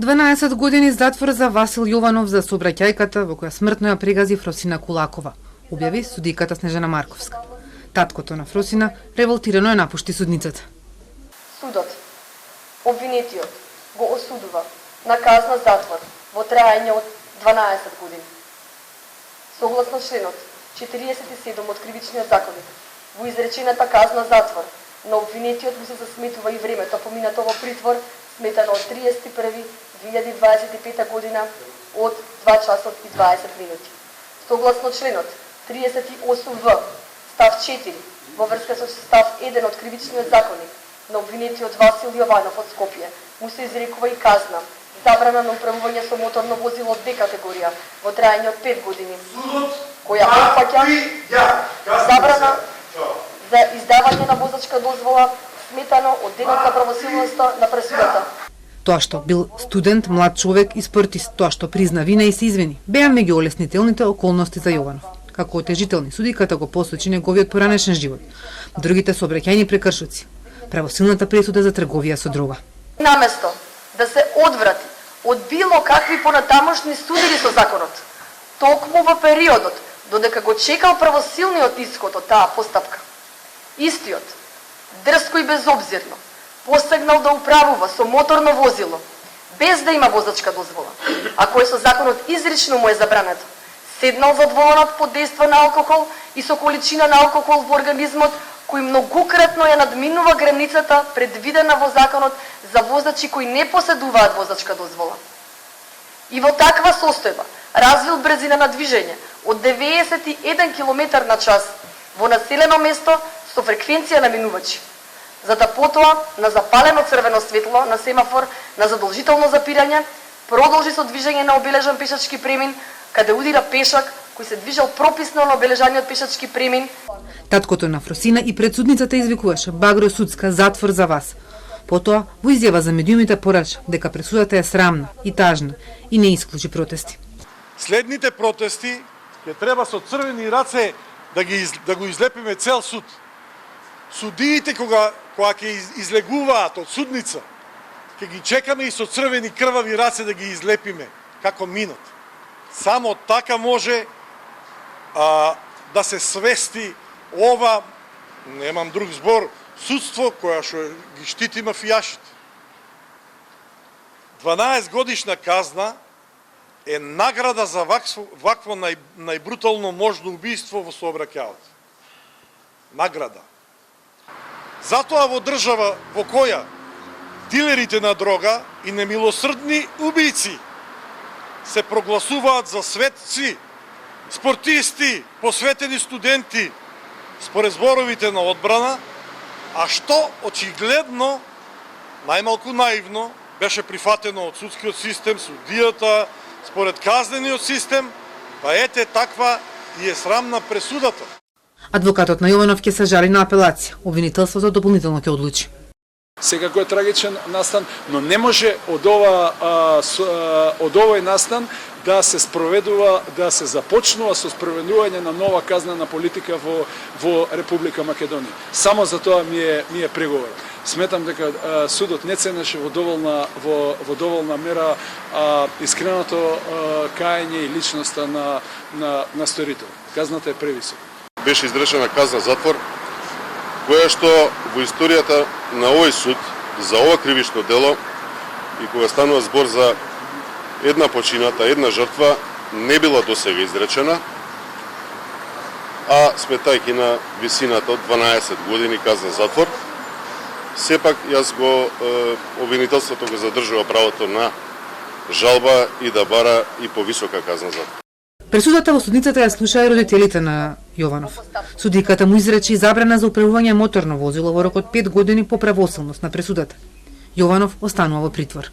12 години затвор за Васил Јованов за сообраќајката во која смртно ја прегази Фросина Кулакова, објави судиката Снежана Марковска. Таткото на Фросина револтирано ја напушти судницата. Судот, обвинетиот, го осудува на казна затвор во траење од 12 години. Согласно членот 47 од Кривичниот законник, во изречената казна затвор на обвинетиот му се засметува и времето поминато во притвор, сметано од 31.2025 година од 2 часот и 20 минути. Согласно членот 38В, став 4, во врска со став 1 од Кривичниот законник, на обвинетиот Васил Јованов од Скопје, му се изрекува и казна забрана на управување со моторно возило од Б категорија во траење од 5 години, која опфаќа забрана за издавање на возачка дозвола сметано од денот на правосилноста на пресудата. Тоа што бил студент, млад човек и спортист, тоа што призна вина и се извини, беа меѓу олеснителните околности за Јованов. Како отежителни судиката го посочи неговиот поранешен живот, другите сообраќајни прекршоци, правосилната пресуда за трговија со дрога. Наместо да се одврати од било какви понатамошни судири со законот, токму во периодот додека го чекал правосилниот исход од таа постапка, истиот, дрско и безобзирно, посегнал да управува со моторно возило, без да има возачка дозвола, а кој со законот изрично му е забрането, седнал за воланот под дејство на алкохол и со количина на алкохол во организмот, кој многократно ја надминува границата предвидена во законот за возачи кои не поседуваат возачка дозвола. И во таква состојба развил брзина на движење од 91 км на час во населено место со фреквенција на минувачи, за да потоа на запалено црвено светло на семафор на задолжително запирање продолжи со движење на обележан пешачки премин, каде удира пешак кој се движел прописно на обележаниот пешачки премин. Таткото на Фросина и пред судницата извикуваше багро судска затвор за вас. Потоа во изјава за медиумите порача дека пресудата е срамна и тажна и не исклучи протести. Следните протести ќе треба со црвени раце да го излепиме цел суд. Судиите кога ќе излегуваат од судница, ќе ги чекаме и со црвени крвави раце да ги излепиме како минат. Само така може да се свести ова, немам друг збор, судство која што ги штити мафијашите. 12 годишна казна е награда за вакво најбрутално можно убиство во сообраќајот. Награда. Затоа во држава во која дилерите на дрога и немилосрдни убици се прогласуваат за светци, спортисти, посветени студенти, според зборовите на одбрана, а што очигледно, најмалку наивно, беше прифатено од судскиот систем, судијата, според казнениот систем, па ете таква и е срамна пресудата. Адвокатот на Јованов ќе се жали на апелација. Обвинителството дополнително ќе одлучи. Секако е трагичен настан, но не може од овој настан да се спроведува, да се започнува со спроведување на нова казнена политика во Република Македонија. Само за тоа ми е преговор. Сметам дека судот не ценеше во доволна мера искреното каење и личноста на сторител. Казната е превисока. Беше изречена казна затвор, која што во историјата на овој суд за ова кривично дело и кога станува збор за една почината, една жртва, не била досега изречена, а сметајќи на висината од 12 години казна затвор, сепак јас обвинителството го задржува правото на жалба и да бара и повисока казна затвор. Пресудата во судницата ја слушаа и родителите на Јованов. Судиката му изрече забрана за управување моторно возило во рок од 5 години по правосилност на пресудата. Јованов останува во притвор.